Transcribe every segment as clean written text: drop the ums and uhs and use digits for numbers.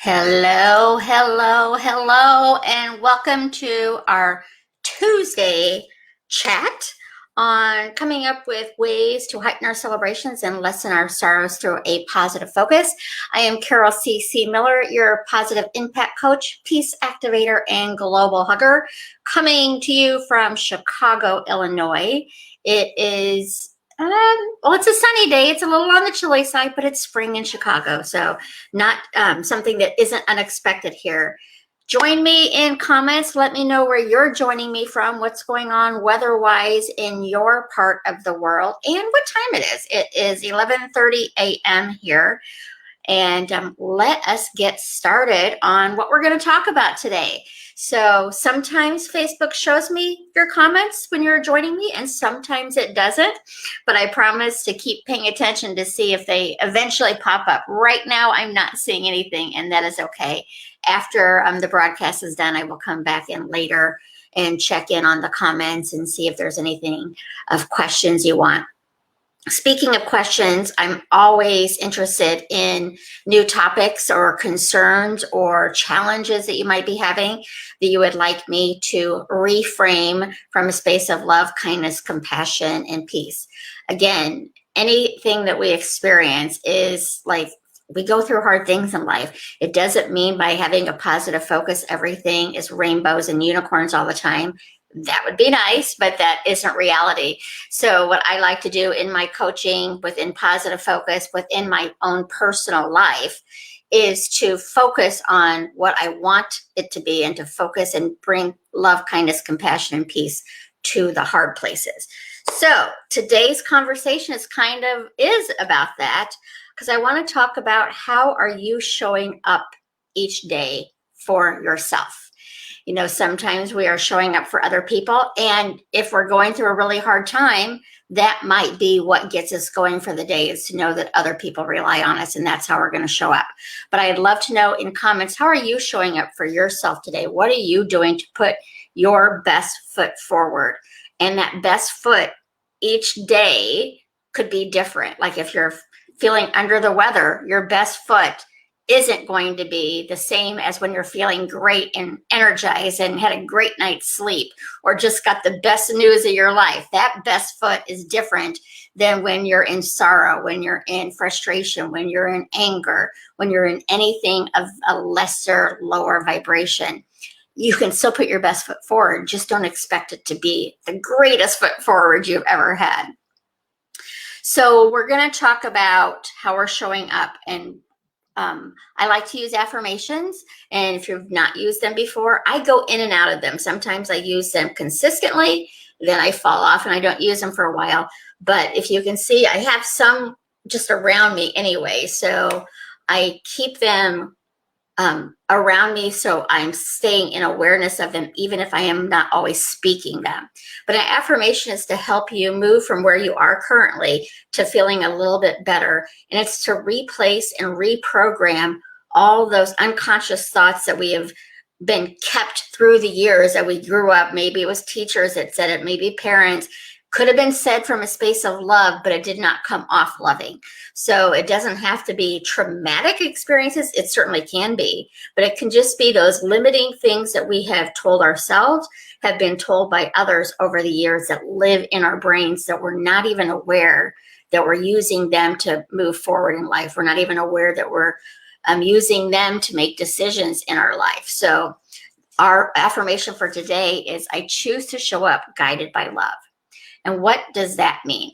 Hello, hello, hello, and welcome to our Tuesday chat on coming up with ways to heighten our celebrations and lessen our sorrows through a positive focus. I am Carol C.C. Miller, your positive impact coach, peace activator, and global hugger, coming to you from Chicago, Illinois. It is well, it's a sunny day. It's a little on the chilly side, but it's spring in Chicago. So not something that isn't unexpected here. Join me in comments. Let me know where you're joining me from, what's going on weather-wise in your part of the world, and what time it is. It is 11:30 a.m. here. And let us get started on what we're going to talk about today. So sometimes Facebook shows me your comments when you're joining me, and sometimes it doesn't. But I promise to keep paying attention to see if they eventually pop up. Right now, I'm not seeing anything, and that is okay. After the broadcast is done, I will come back in later and check in on the comments and see if there's anything of questions you want. Speaking of questions, I'm always interested in new topics or concerns or challenges that you might be having that you would like me to reframe from a space of love, kindness, compassion, and peace. Again, anything that we experience is like we go through hard things in life. It doesn't mean by having a positive focus, everything is rainbows and unicorns all the time. That would be nice, but that isn't reality. So what I like to do in my coaching, within positive focus, within my own personal life, is to focus on what I want it to be and to focus and bring love, kindness, compassion, and peace to the hard places. So today's conversation is about that, because I want to talk about how are you showing up each day for yourself. You know, sometimes we are showing up for other people, and if we're going through a really hard time, that might be what gets us going for the day, is to know that other people rely on us, and that's how we're going to show up. But I'd love to know in comments, how are you showing up for yourself today? What are you doing to put your best foot forward? And that best foot each day could be different. Like if you're feeling under the weather, your best foot isn't going to be the same as when you're feeling great and energized and had a great night's sleep or just got the best news of your life. That best foot is different than when you're in sorrow, when you're in frustration, when you're in anger, when you're in anything of a lesser, lower vibration. You can still put your best foot forward, just don't expect it to be the greatest foot forward you've ever had. So we're going to talk about how we're showing up, and I like to use affirmations, and if you've not used them before, I go in and out of them. Sometimes I use them consistently, then I fall off and I don't use them for a while. But if you can see, I have some just around me anyway, so I keep them around me, so I'm staying in awareness of them, even if I am not always speaking them. But an affirmation is to help you move from where you are currently to feeling a little bit better. And it's to replace and reprogram all those unconscious thoughts that we have been kept through the years that we grew up. Maybe it was teachers that said it, maybe parents. Could have been said from a space of love, but it did not come off loving. So it doesn't have to be traumatic experiences. It certainly can be, but it can just be those limiting things that we have told ourselves, have been told by others over the years, that live in our brains, that we're not even aware that we're using them to move forward in life. We're not even aware that we're using them to make decisions in our life. So our affirmation for today is, I choose to show up guided by love. And what does that mean?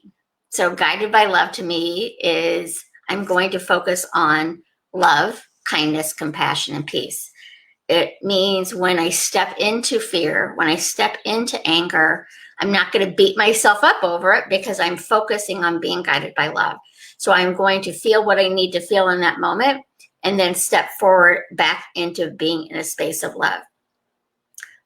So guided by love to me is I'm going to focus on love, kindness, compassion, and peace. It means when I step into fear, when I step into anger, I'm not going to beat myself up over it because I'm focusing on being guided by love. So I'm going to feel what I need to feel in that moment and then step forward back into being in a space of love.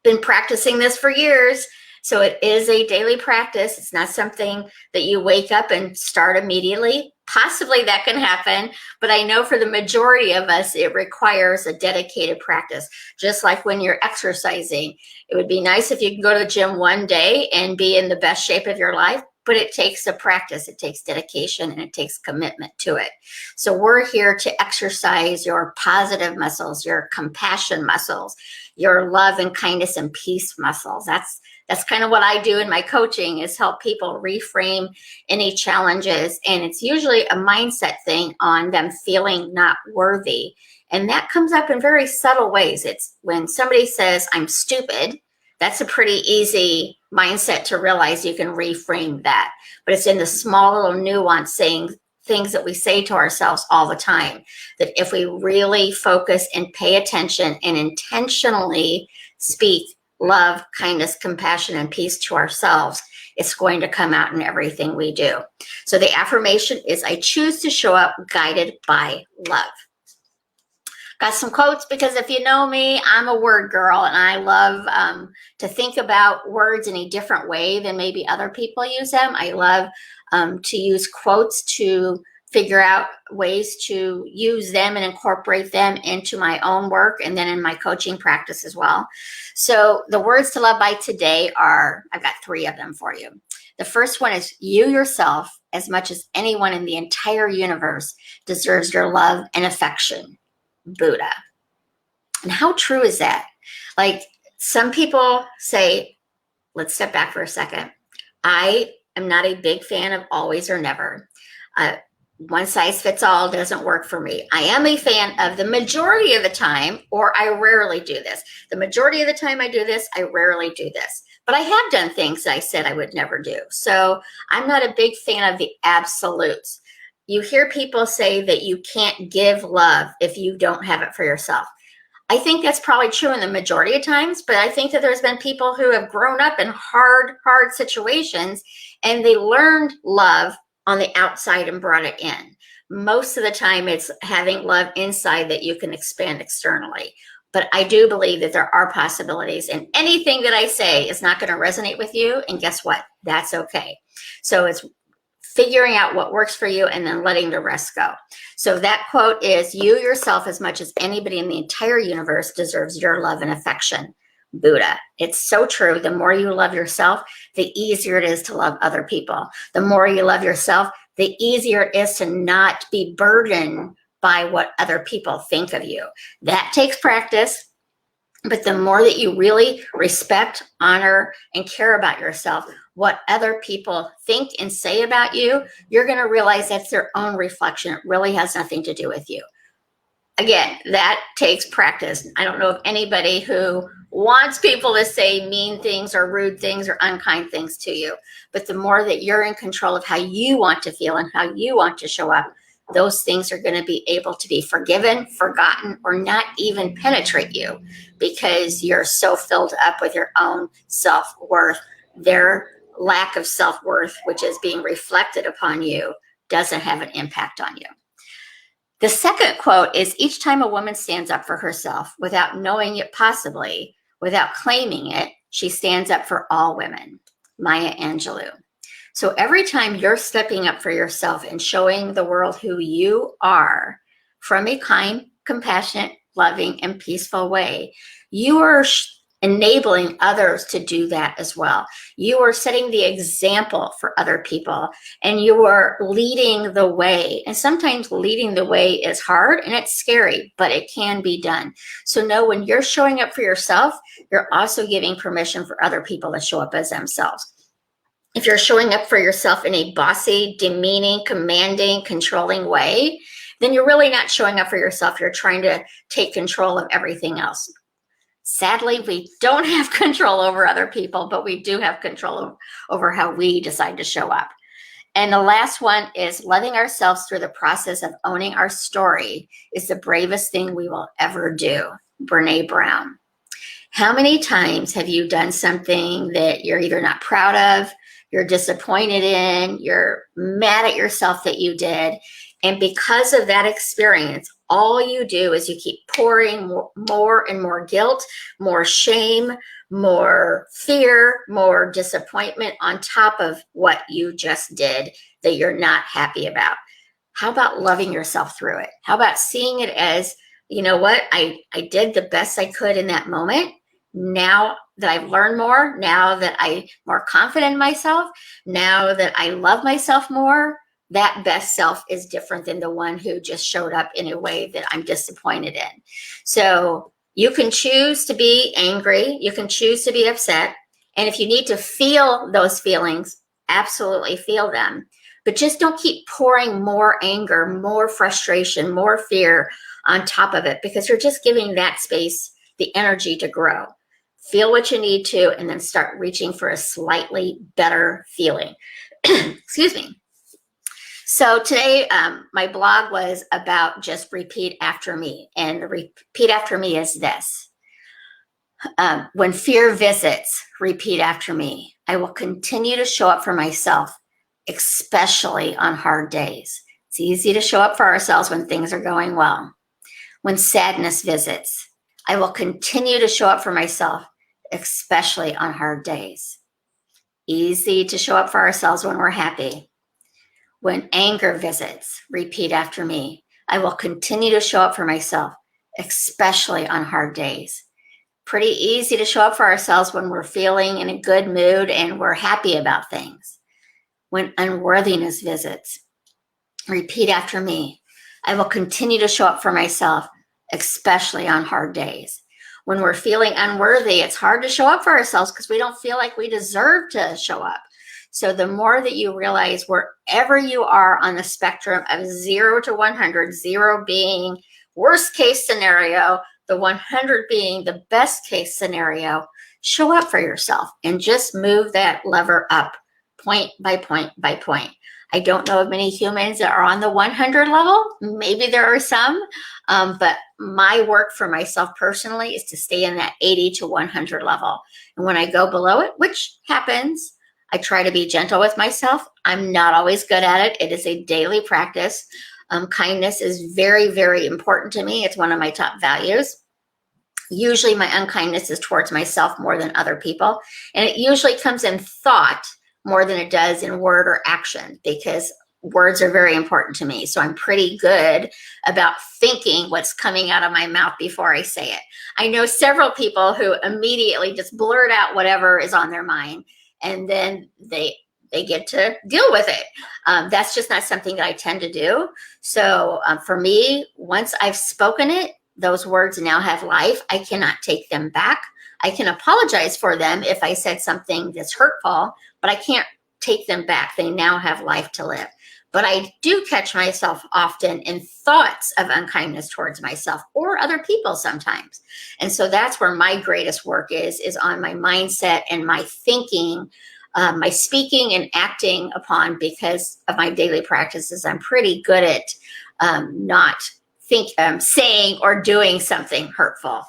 Been practicing this for years. So it is a daily practice. It's not something that you wake up and start immediately. Possibly that can happen, but I know for the majority of us, it requires a dedicated practice. Just like when you're exercising, it would be nice if you can go to the gym one day and be in the best shape of your life, but it takes a practice, it takes dedication, and it takes commitment to it. So we're here to exercise your positive muscles, your compassion muscles, your love and kindness and peace muscles. That's kind of what I do in my coaching, is help people reframe any challenges. And it's usually a mindset thing on them feeling not worthy. And that comes up in very subtle ways. It's when somebody says, I'm stupid, that's a pretty easy mindset to realize you can reframe that. But it's in the small little nuance saying things that we say to ourselves all the time, that if we really focus and pay attention and intentionally speak love, kindness, compassion, and peace to ourselves, it's going to come out in everything we do. So the affirmation is, I choose to show up guided by love. Got some quotes, because if you know me, I'm a word girl, and I love to think about words in a different way than maybe other people use them. I love to use quotes to figure out ways to use them and incorporate them into my own work and then in my coaching practice as well. So the words to love by today are, I've got 3 of them for you. The first one is, you yourself, as much as anyone in the entire universe, deserves your love and affection. Buddha. And how true is that? Like, some people say, let's step back for a second. I am not a big fan of always or never. One size fits all doesn't work for me. I am a fan of the majority of the time, or I rarely do this. The majority of the time I do this, I rarely do this. But I have done things that I said I would never do. So I'm not a big fan of the absolutes. You hear people say that you can't give love if you don't have it for yourself. I think that's probably true in the majority of times, but I think that there's been people who have grown up in hard situations, and they learned love on the outside and brought it in. Most of the time it's having love inside that you can expand externally. But I do believe that there are possibilities, and anything that I say is not going to resonate with you. And guess what? That's okay. So it's figuring out what works for you and then letting the rest go. So that quote is, you yourself, as much as anybody in the entire universe, deserves your love and affection. Buddha. It's so true. The more you love yourself, the easier it is to love other people. The more you love yourself, the easier it is to not be burdened by what other people think of you. That takes practice. But the more that you really respect, honor, and care about yourself, what other people think and say about you, you're going to realize that's their own reflection. It really has nothing to do with you. Again, that takes practice. I don't know of anybody who wants people to say mean things or rude things or unkind things to you. But the more that you're in control of how you want to feel and how you want to show up, those things are going to be able to be forgiven, forgotten, or not even penetrate you, because you're so filled up with your own self-worth. Their lack of self-worth, which is being reflected upon you, doesn't have an impact on you. The second quote is, each time a woman stands up for herself without knowing it possibly, without claiming it, she stands up for all women. Maya Angelou. So every time you're stepping up for yourself and showing the world who you are from a kind, compassionate, loving, and peaceful way, you are enabling others to do that as well. You are setting the example for other people, and you are leading the way. And sometimes leading the way is hard and it's scary, but it can be done. So know, when you're showing up for yourself, you're also giving permission for other people to show up as themselves. If you're showing up for yourself in a bossy, demeaning, commanding, controlling way, then you're really not showing up for yourself. You're trying to take control of everything else. Sadly, we don't have control over other people, but we do have control over how we decide to show up. And the last one is, loving ourselves through the process of owning our story is the bravest thing we will ever do. Brené Brown. How many times have you done something that you're either not proud of, you're disappointed in, you're mad at yourself that you did, and because of that experience, all you do is you keep pouring more and more guilt, more shame, more fear, more disappointment on top of what you just did that you're not happy about. How about loving yourself through it? How about seeing it as, you know what, I did the best I could in that moment, now that I've learned more, now that I'm more confident in myself, now that I love myself more, that best self is different than the one who just showed up in a way that I'm disappointed in. So you can choose to be angry, you can choose to be upset, and if you need to feel those feelings, absolutely feel them. But just don't keep pouring more anger, more frustration, more fear on top of it, because you're just giving that space the energy to grow. Feel what you need to, and then start reaching for a slightly better feeling. Excuse me. So today, my blog was about just repeat after me. And the repeat after me is this. When fear visits, repeat after me. I will continue to show up for myself, especially on hard days. It's easy to show up for ourselves when things are going well. When sadness visits, I will continue to show up for myself, especially on hard days. Easy to show up for ourselves when we're happy. When anger visits, repeat after me. I will continue to show up for myself, especially on hard days. Pretty easy to show up for ourselves when we're feeling in a good mood and we're happy about things. When unworthiness visits, repeat after me. I will continue to show up for myself, especially on hard days. When we're feeling unworthy, it's hard to show up for ourselves because we don't feel like we deserve to show up. So the more that you realize wherever you are on the spectrum of 0 to 100, 0 being worst case scenario, the 100 being the best case scenario, show up for yourself and just move that lever up point by point by point. I don't know of many humans that are on the 100 level. Maybe there are some, but my work for myself personally is to stay in that 80 to 100 level. And when I go below it, which happens, I try to be gentle with myself. I'm not always good at it. It is a daily practice. Kindness is very, very important to me. It's one of my top values. Usually my unkindness is towards myself more than other people. And it usually comes in thought more than it does in word or action, because words are very important to me. So I'm pretty good about thinking what's coming out of my mouth before I say it. I know several people who immediately just blurt out whatever is on their mind, and then they get to deal with it. That's just not something that I tend to do. So for me, once I've spoken it, those words now have life. I cannot take them back. I can apologize for them if I said something that's hurtful, but I can't take them back. They now have life to live. But I do catch myself often in thoughts of unkindness towards myself or other people sometimes. And so that's where my greatest work is on my mindset and my thinking, my speaking and acting upon, because of my daily practices. I'm pretty good at not saying or doing something hurtful.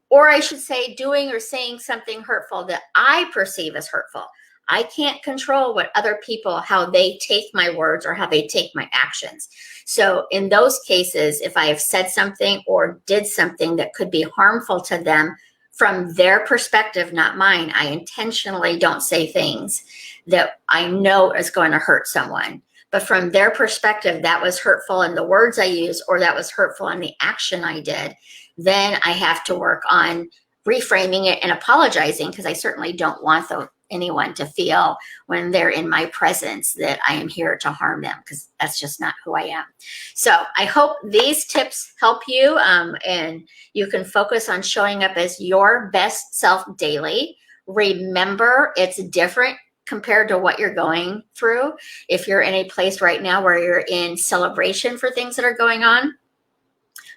Or I should say doing or saying something hurtful that I perceive as hurtful. I can't control what other people, how they take my words or how they take my actions. So in those cases, if I have said something or did something that could be harmful to them from their perspective, not mine, I intentionally don't say things that I know is going to hurt someone. But from their perspective, that was hurtful in the words I used, or that was hurtful in the action I did. Then I have to work on reframing it and apologizing, because I certainly don't want anyone to feel when they're in my presence that I am here to harm them, because that's just not who I am. So I hope these tips help you, and you can focus on showing up as your best self daily. Remember, it's different compared to what you're going through. If you're in a place right now where you're in celebration for things that are going on,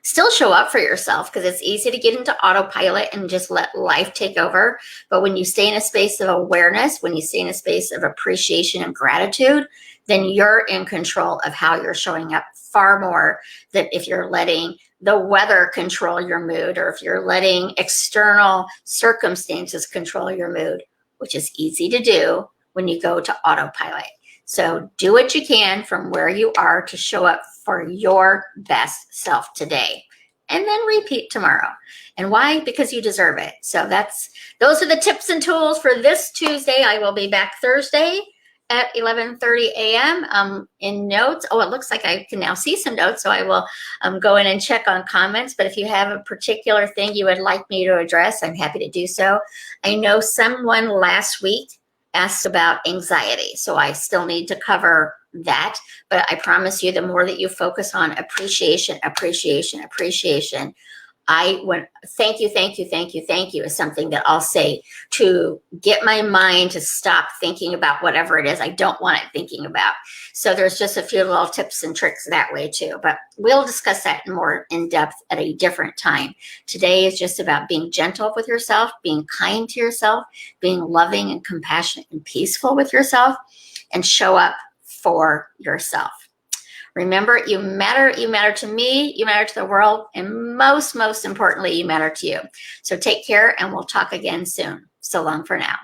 still show up for yourself, because it's easy to get into autopilot and just let life take over. But when you stay in a space of awareness, when you stay in a space of appreciation and gratitude, then you're in control of how you're showing up, far more than if you're letting the weather control your mood, or if you're letting external circumstances control your mood, which is easy to do when you go to autopilot. So do what you can from where you are to show up for your best self today, and then repeat tomorrow. And why? Because you deserve it. So those are the tips and tools for this Tuesday. I will be back Thursday at 11:30 a.m. In notes. Oh, it looks like I can now see some notes, so I will go in and check on comments. But if you have a particular thing you would like me to address, I'm happy to do so. I know someone last week asked about anxiety, so I still need to cover that. But I promise you, the more that you focus on appreciation, appreciation, appreciation, thank you, thank you, thank you, thank you is something that I'll say to get my mind to stop thinking about whatever it is I don't want it thinking about. So there's just a few little tips and tricks that way too, but we'll discuss that more in depth at a different time. Today is just about being gentle with yourself, being kind to yourself, being loving and compassionate and peaceful with yourself, and show up for yourself. Remember, you matter to me, you matter to the world, and most importantly, you matter to you. So take care, and we'll talk again soon. So long for now.